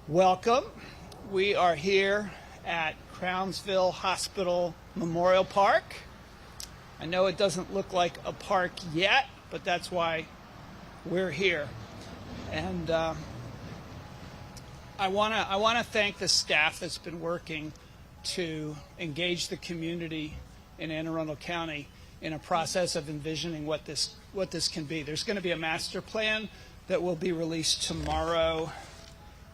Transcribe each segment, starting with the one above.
Welcome. We are here at Crownsville Hospital Memorial Park. I know it doesn't look like a park yet, but that's why we're here. And I want to thank the staff that's been working to engage the community in Anne Arundel County in a process of envisioning what this can be. There's going to be a master plan that will be released tomorrow.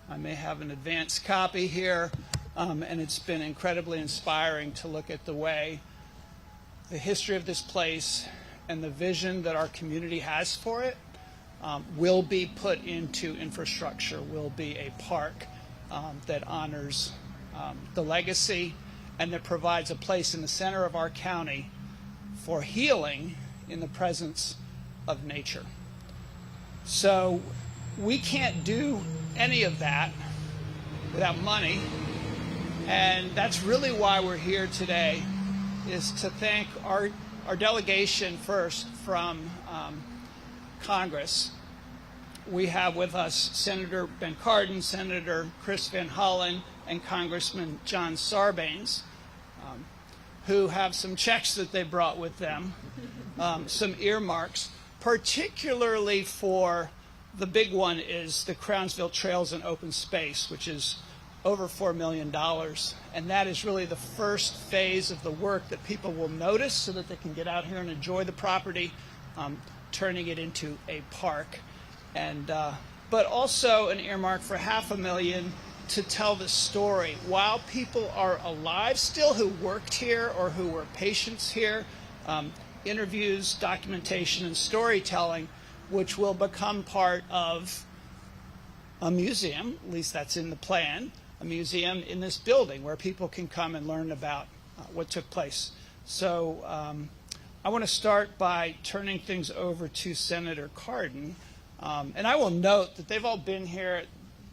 I may have an advanced copy here, and it's been incredibly inspiring to look at the way the history of this place and the vision that our community has for it will be put into infrastructure, will be a park that honors the legacy and that provides a place in the center of our county for healing in the presence of nature. So we can't do any of that without money, and that's really why we're here today, is to thank our delegation first from Congress. We have with us Senator Ben Cardin, Senator Chris Van Hollen, and Congressman John Sarbanes, who have some checks that they brought with them, some earmarks, particularly for the big one is the Crownsville Trails and Open Space, which is over $4 million. And that is really the first phase of the work that people will notice so that they can get out here and enjoy the property, turning it into a park. And but also an earmark for $500,000 to tell the story. While people are alive still who worked here or who were patients here, interviews, documentation, and storytelling, which will become part of a museum, at least that's in the plan, a museum in this building where people can come and learn about what took place. So I want to start by turning things over to Senator Cardin. And I will note that they've all been here.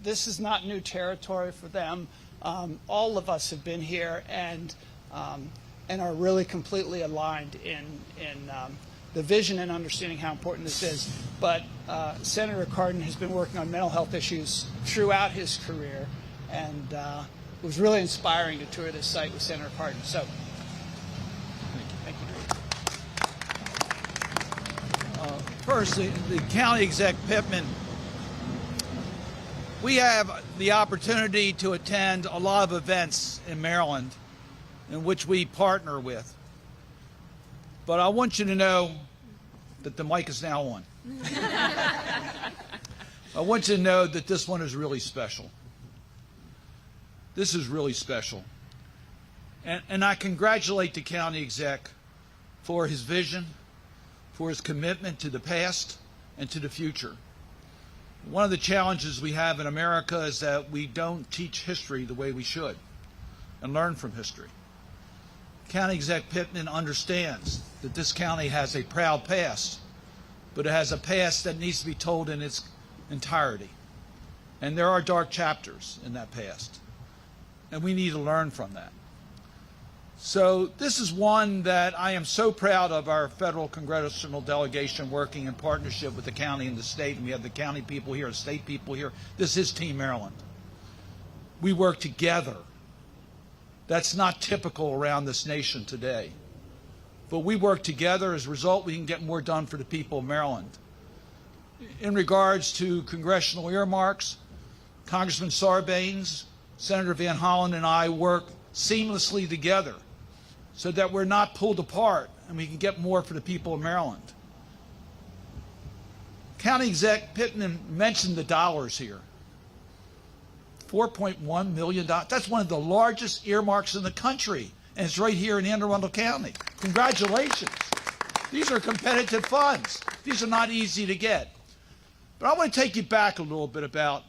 This is not new territory for them. All of us have been here and are really completely aligned in the vision and understanding how important this is. But Senator Cardin has been working on mental health issues throughout his career, and it was really inspiring to tour this site with Senator Cardin. So, thank you. First, the County Exec Pittman, we have the opportunity to attend a lot of events in Maryland in which we partner with. But I want you to know that the mic is now on. I want you to know that this one is really special. This is really special. And I congratulate the county exec for his vision, for his commitment to the past and to the future. One of the challenges we have in America is that we don't teach history the way we should and learn from history. County Exec Pittman understands that this county has a proud past, but it has a past that needs to be told in its entirety. And there are dark chapters in that past, and we need to learn from that. So this is one that I am so proud of our federal congressional delegation working in partnership with the county and the state, and we have the county people here, state people here. This is Team Maryland. We work together. That's not typical around this nation today. But we work together. As a result, we can get more done for the people of Maryland. In regards to congressional earmarks, Congressman Sarbanes, Senator Van Hollen, and I work seamlessly together so that we're not pulled apart and we can get more for the people of Maryland. County Exec Pittman mentioned the dollars here. $4.1 million. That's one of the largest earmarks in the country, and it's right here in Anne Arundel County. Congratulations. These are competitive funds. These are not easy to get. But I want to take you back a little bit about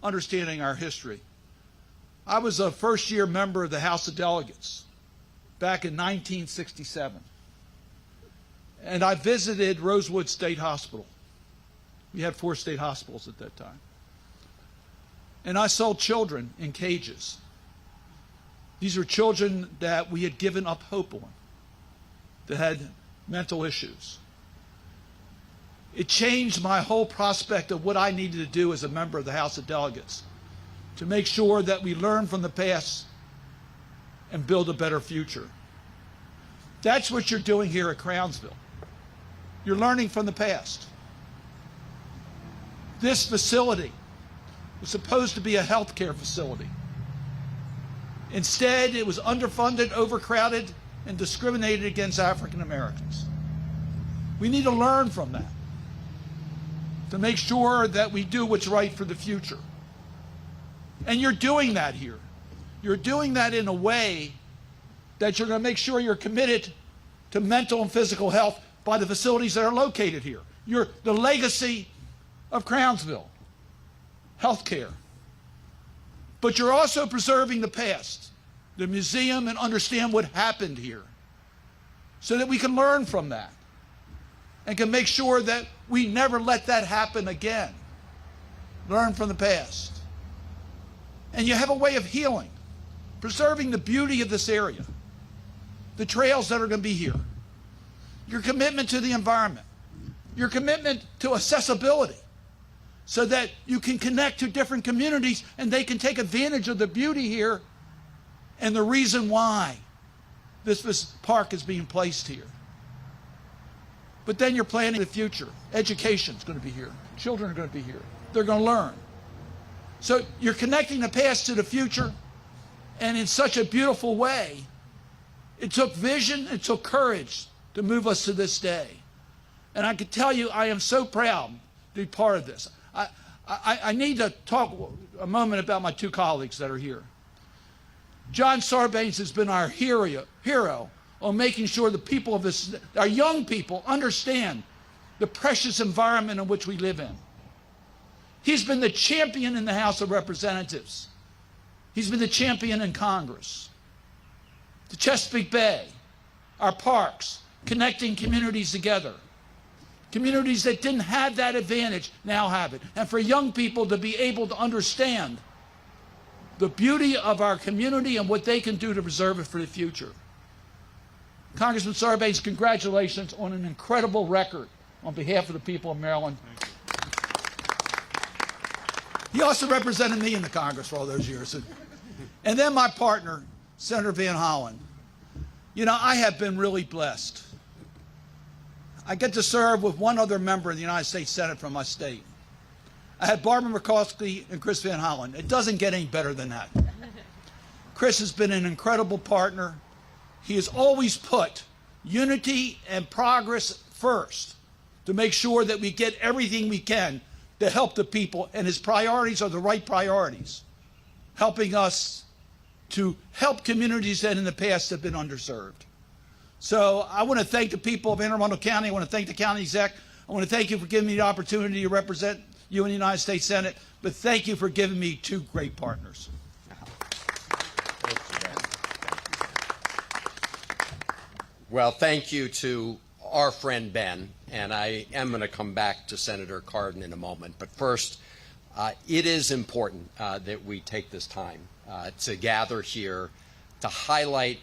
understanding our history. I was a first-year member of the House of Delegates back in 1967, and I visited Rosewood State Hospital. We had 4 state hospitals at that time. And I saw children in cages. These are children that we had given up hope on, that had mental issues. It changed my whole prospect of what I needed to do as a member of the House of Delegates. to make sure that we learn from the past and build a better future. That's what you're doing here at Crownsville. You're learning from the past. This facility was supposed to be a healthcare facility. Instead, it was underfunded, overcrowded, and discriminated against African Americans. We need to learn from that to make sure that we do what's right for the future. And you're doing that here. You're doing that in a way that you're going to make sure you're committed to mental and physical health by the facilities that are located here. You're the legacy of Crownsville, healthcare. But you're also preserving the past, the museum, and understand what happened here so that we can learn from that and can make sure that we never let that happen again. Learn from the past. And you have a way of healing, preserving the beauty of this area, the trails that are going to be here, your commitment to the environment, your commitment to accessibility, so that you can connect to different communities and they can take advantage of the beauty here and the reason why this park is being placed here. But then you're planning the future. Education's going to be here. Children are going to be here. They're going to learn. So you're connecting the past to the future, and in such a beautiful way. It took vision, it took courage to move us to this day. And I can tell you, I am so proud to be part of this. I need to talk a moment about my two colleagues that are here. John Sarbanes has been our hero on making sure the people of this, our young people, understand the precious environment in which we live in. He's been the champion in the House of Representatives. He's been the champion in Congress. The Chesapeake Bay, our parks, connecting communities together. Communities that didn't have that advantage now have it. And for young people to be able to understand the beauty of our community and what they can do to preserve it for the future. Congressman Sarbanes, congratulations on an incredible record on behalf of the people of Maryland. He also represented me in the Congress for all those years. And then my partner, Senator Van Hollen. You know, I have been really blessed. I get to serve with one other member of the United States Senate from my state. I had Barbara Mikulski and Chris Van Hollen. It doesn't get any better than that. Chris has been an incredible partner. He has always put unity and progress first to make sure that we get everything we can to help the people, and his priorities are the right priorities, helping us to help communities that in the past have been underserved. So I want to thank the people of Anne Arundel County. I want to thank the county exec. I want to thank you for giving me the opportunity to represent you in the United States Senate, but thank you for giving me two great partners. Well, thank you to our friend Ben, and I am going to come back to Senator Cardin in a moment. But first, it is important that we take this time to gather here to highlight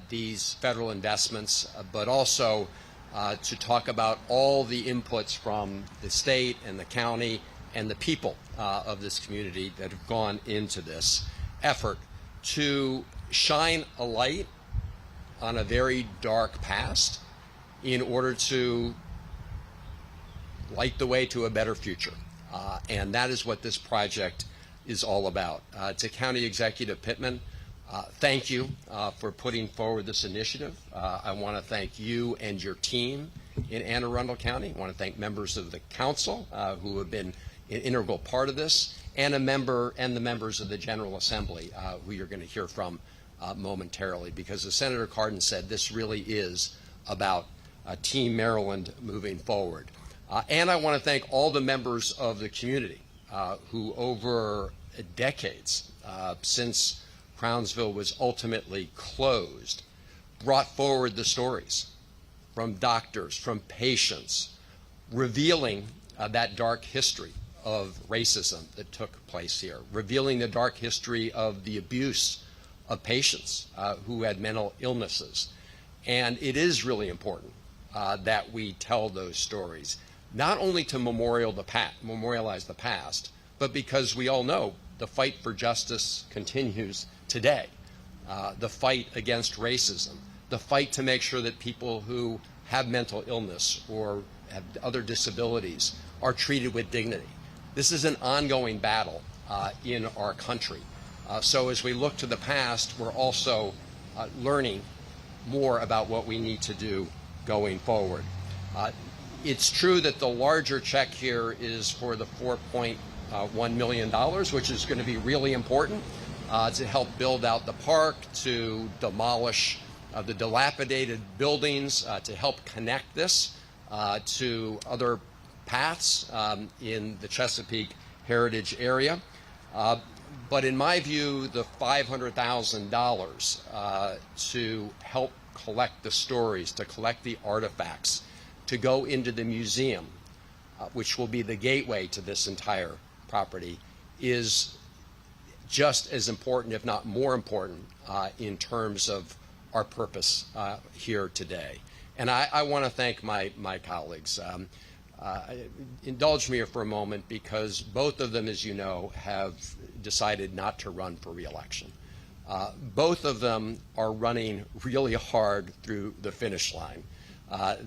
these federal investments, but also to talk about all the inputs from the state and the county and the people of this community that have gone into this effort to shine a light on a very dark past in order to light the way to a better future. And that is what this project is all about. To County Executive Pittman, thank you for putting forward this initiative. I want to thank you and your team in Anne Arundel County. I want to thank members of the council who have been an integral part of this, and the members of the General Assembly who you're going to hear from momentarily, because as Senator Cardin said, this really is about Team Maryland moving forward. And I want to thank all the members of the community who over decades, since Crownsville was ultimately closed, brought forward the stories from doctors, from patients, revealing that dark history of racism that took place here, revealing the dark history of the abuse of patients who had mental illnesses. And it is really important that we tell those stories, not only to memorialize the past, but because we all know the fight for justice continues today. The fight against racism, the fight to make sure that people who have mental illness or have other disabilities are treated with dignity. This is an ongoing battle in our country. So as we look to the past, we're also learning more about what we need to do going forward. It's true that the larger check here is for the $4.1 million, which is going to be really important to help build out the park, to demolish the dilapidated buildings, to help connect this to other paths in the Chesapeake Heritage area. But in my view, the $500,000 to help collect the stories, to collect the artifacts, to go into the museum, which will be the gateway to this entire property, is just as important, if not more important, in terms of our purpose here today. And I want to thank my colleagues. Indulge me for a moment, because both of them, as you know, have decided not to run for re-election. Both of them are running really hard through the finish line.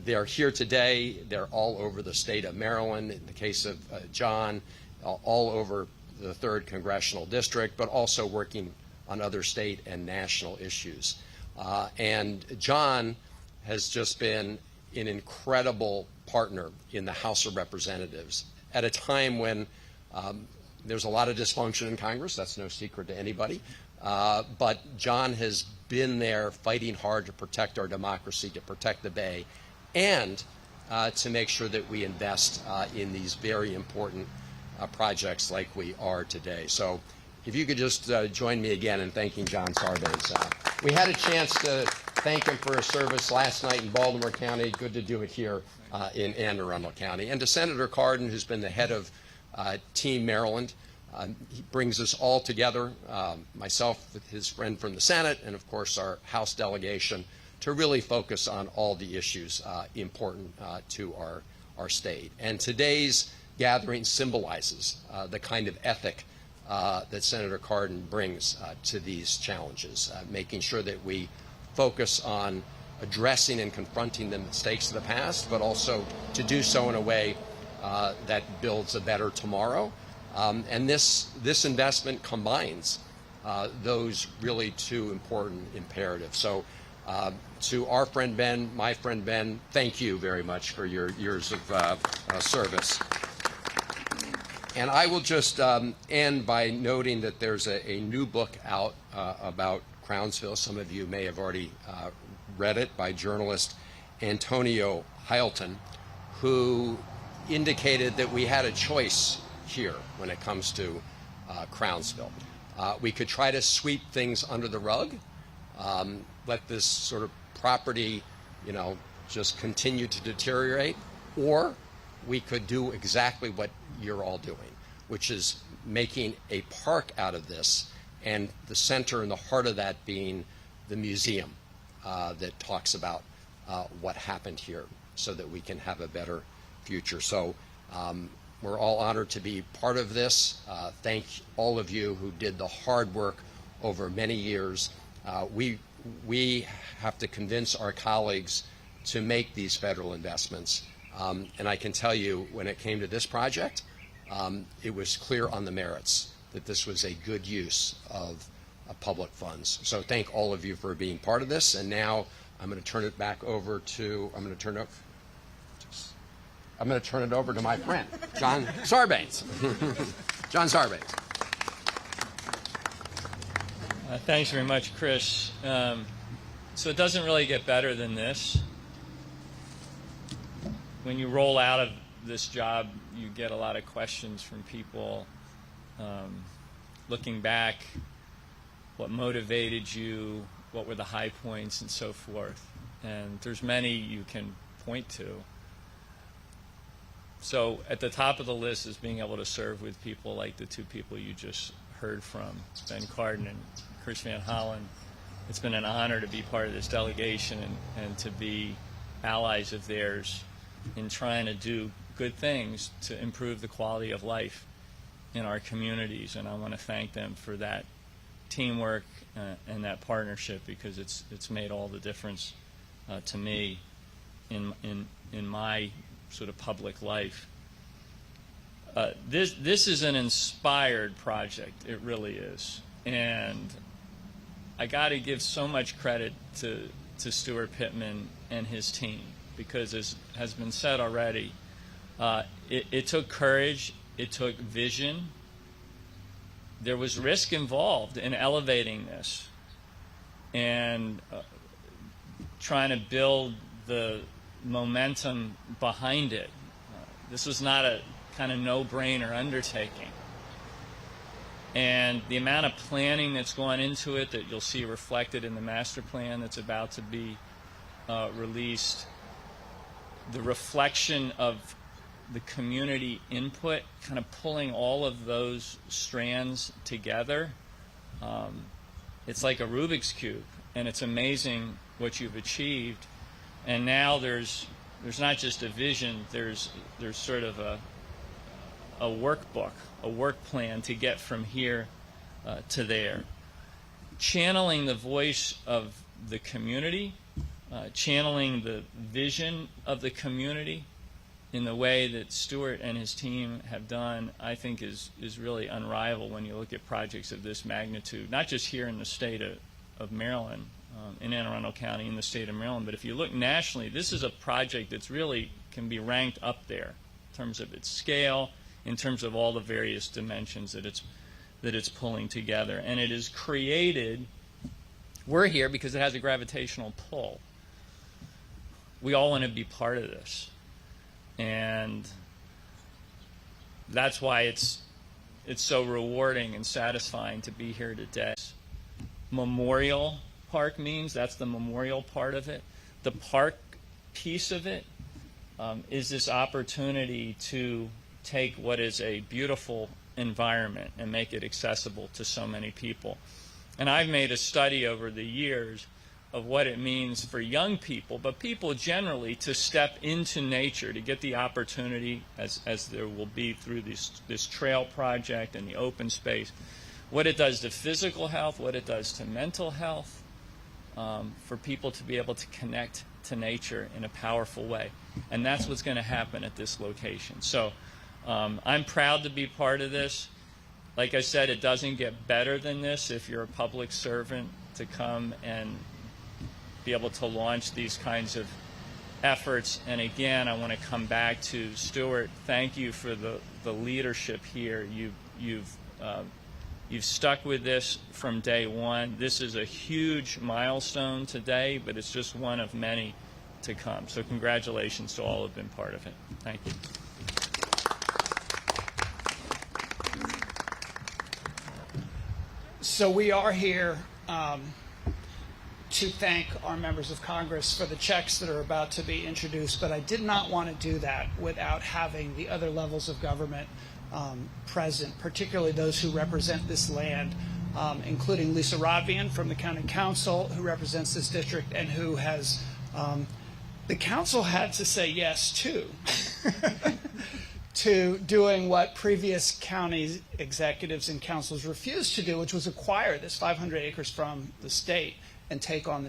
They're here today. They're all over the state of Maryland. In the case of John, all over the 3rd Congressional District, but also working on other state and national issues. And John has just been an incredible partner in the House of Representatives at a time when there's a lot of dysfunction in Congress. That's no secret to anybody. But John has been there fighting hard to protect our democracy, to protect the Bay, and to make sure that we invest in these very important projects like we are today. So if you could just join me again in thanking John Sarbanes. We had a chance to thank him for his service last night in Baltimore County. Good to do it here in Arundel County. And to Senator Cardin, who's been the head of Team Maryland. He brings us all together, myself with his friend from the Senate, and of course our House delegation, to really focus on all the issues important to our state. And today's gathering symbolizes the kind of ethic that Senator Cardin brings to these challenges, making sure that we focus on addressing and confronting the mistakes of the past, but also to do so in a way that builds a better tomorrow. And this investment combines those really two important imperatives. So to our friend Ben, my friend Ben, thank you very much for your years of service. And I will just end by noting that there's a new book out about Crownsville. Some of you may have already read it, by journalist Antonio Hilton, who indicated that we had a choice here when it comes to Crownsville. We could try to sweep things under the rug, let this sort of property, just continue to deteriorate, or we could do exactly what you're all doing, which is making a park out of this, and the center and the heart of that being the museum that talks about what happened here, so that we can have a better future. So we're all honored to be part of this. Thank all of you who did the hard work over many years. We have to convince our colleagues to make these federal investments. And I can tell you, when it came to this project, it was clear on the merits that this was a good use of public funds. So thank all of you for being part of this. And now I'm going to turn it back over to, I'm going to turn it over to my friend, John Sarbanes. John Sarbanes. Thanks very much, Chris. So it doesn't really get better than this. When you roll out of this job, you get a lot of questions from people looking back, what motivated you, what were the high points, and so forth. And there's many you can point to. So at the top of the list is being able to serve with people like the two people you just heard from, Ben Cardin and Chris Van Hollen. It's been an honor to be part of this delegation and to be allies of theirs in trying to do good things to improve the quality of life in our communities, and I want to thank them for that teamwork and that partnership, because it's made all the difference to me in my sort of public life. This is an inspired project. It really is, and I got to give so much credit to Steuart Pittman and his team, because, as has been said already, it took courage, it took vision. There was risk involved in elevating this and trying to build the momentum behind it. This was not a kind of no-brainer undertaking. And the amount of planning that's gone into it that you'll see reflected in the master plan that's about to be released, the reflection of the community input, kind of pulling all of those strands together, it's like a Rubik's Cube, and it's amazing what you've achieved. And now there's not just a vision, there's sort of a workbook, a work plan to get from here to there. Channeling the voice of the community, channeling the vision of the community in the way that Steuart and his team have done, I think is really unrivaled when you look at projects of this magnitude, not just here in the state of Maryland, in Anne Arundel County, in the state of Maryland, but if you look nationally, this is a project that's really can be ranked up there in terms of its scale, in terms of all the various dimensions that it's pulling together. And it is created, we're here because it has a gravitational pull. We all want to be part of this. And that's why it's so rewarding and satisfying to be here today. Memorial Park means, that's the memorial part of it. The park piece of it is this opportunity to take what is a beautiful environment and make it accessible to so many people. And I've made a study over the years of what it means for young people, but people generally, to step into nature, to get the opportunity, as there will be through this trail project and the open space, what it does to physical health, what it does to mental health, for people to be able to connect to nature in a powerful way. And that's what's going to happen at this location. So I'm proud to be part of this. Like I said, it doesn't get better than this if you're a public servant, to come and be able to launch these kinds of efforts. And again, I want to come back to Steuart. Thank you for the leadership here. You've stuck with this from day one. This is a huge milestone today, but it's just one of many to come. So congratulations to all who have been part of it. Thank you. So we are here to thank our members of Congress for the checks that are about to be introduced, but I did not want to do that without having the other levels of government present, particularly those who represent this land, including Lisa Rodvian from the County Council, who represents this district and who has, the council had to say yes to, to doing what previous county executives and councils refused to do, which was acquire this 500 acres from the state and take on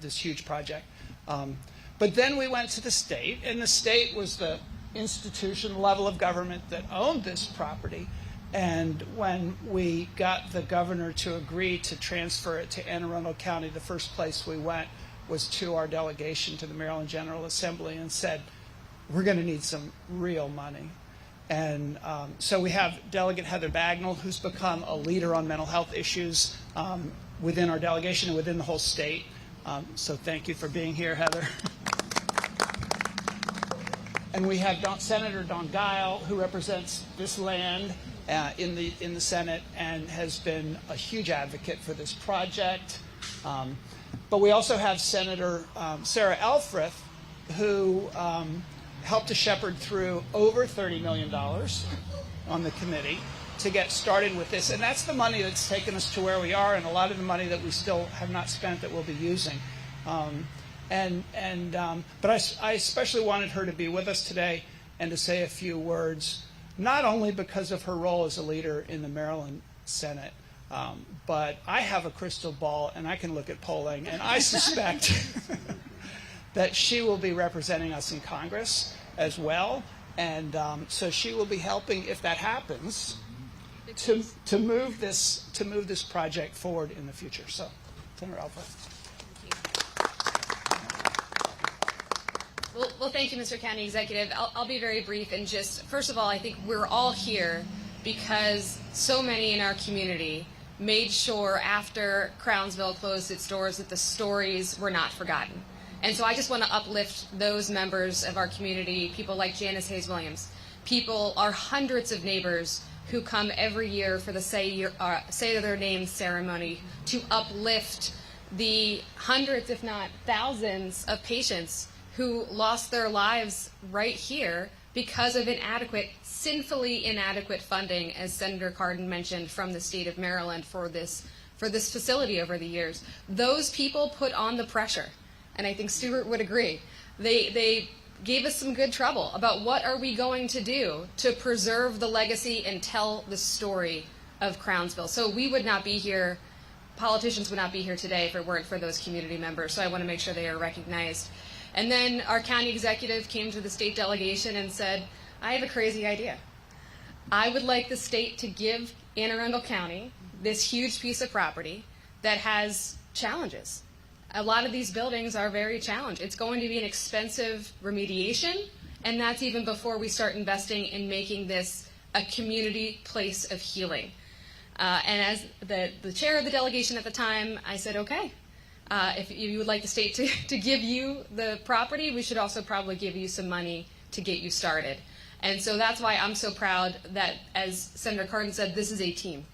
this huge project. But then we went to the state, and the state was the institution level of government that owned this property. And when we got the governor to agree to transfer it to Anne Arundel County, the first place we went was to our delegation to the Maryland General Assembly and said, we're going to need some real money. And so we have Delegate Heather Bagnall, who's become a leader on mental health issues within our delegation and within the whole state. So thank you for being here, Heather. And we have Senator Don Guile, who represents this land in the Senate and has been a huge advocate for this project. But we also have Senator Sarah Elfreth, who helped to shepherd through over $30 million on the committee to get started with this. And that's the money that's taken us to where we are, and a lot of the money that we still have not spent that we'll be using. But I especially wanted her to be with us today and to say a few words not only because of her role as a leader in the Maryland Senate, but I have a crystal ball and I can look at polling, and I suspect that she will be representing us in Congress as well, and so she will be helping, if that happens, to move this project forward in the future. So, Senator Alpha. Well, thank you, Mr. County Executive. I'll be very brief and just, first of all, I think we're all here because so many in our community made sure after Crownsville closed its doors that the stories were not forgotten. And so I just want to uplift those members of our community, people like Janice Hayes Williams, our hundreds of neighbors who come every year for the say their name ceremony to uplift the hundreds, if not thousands, of patients who lost their lives right here because of sinfully inadequate funding, as Senator Cardin mentioned, from the state of Maryland for this facility over the years. Those people put on the pressure, and I think Steuart would agree. They gave us some good trouble about what are we going to do to preserve the legacy and tell the story of Crownsville. So we would not be here, politicians would not be here today if it weren't for those community members, so I want to make sure they are recognized. And then our county executive came to the state delegation and said, I have a crazy idea. I would like the state to give Anne Arundel County this huge piece of property that has challenges. A lot of these buildings are very challenged. It's going to be an expensive remediation, and that's even before we start investing in making this a community place of healing. And as the chair of the delegation at the time, I said, okay, if you would like the state to give you the property, we should also probably give you some money to get you started. And so that's why I'm so proud that, as Senator Cardin said, this is a team.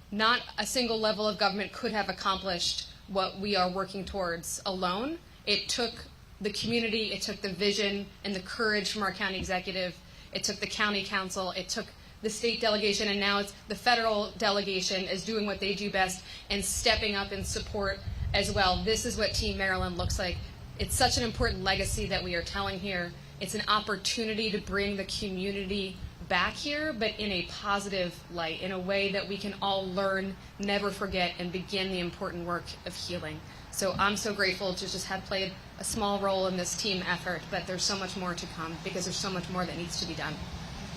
Not a single level of government could have accomplished what we are working towards alone. It took the community, it took the vision and the courage from our county executive, it took the county council, it took the state delegation, and now it's the federal delegation is doing what they do best and stepping up in support as well. This is what Team Maryland looks like. It's such an important legacy that we are telling here. It's an opportunity to bring the community back here, but in a positive light, in a way that we can all learn, never forget, and begin the important work of healing. So I'm so grateful to just have played a small role in this team effort, but there's so much more to come because there's so much more that needs to be done.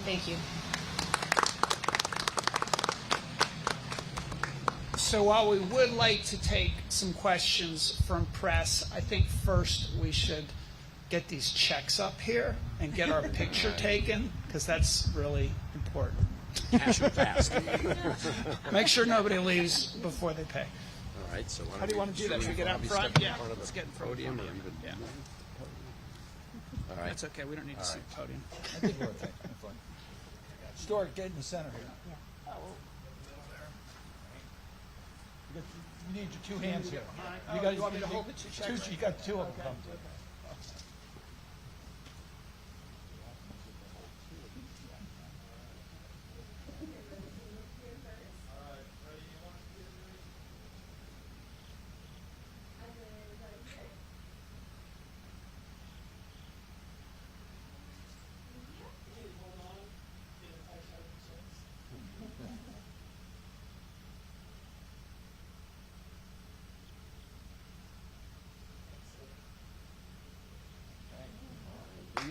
Thank you. So while we would like to take some questions from press, I think first we should get these checks up here and get our picture taken, because that's really important. Cash and fast. Make sure nobody leaves before they pay. All right. So How do you want to do that? Should we get out in front? Yeah, let's get in front. Podium. Yeah. All right. That's okay. We don't need to see the podium. I think we're okay. Steuart, get in the center here. You need your two hands here. You want me to hold the two checks? You got two of them.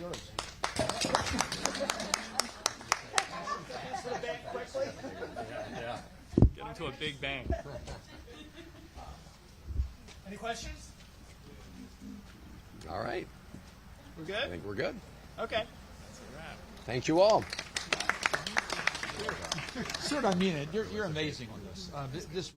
Yours. Yeah. Get into a big bang. Any questions? All right. We're I good? think we're good. Okay. Thank you all. Steuart, I mean it. You're amazing on this. This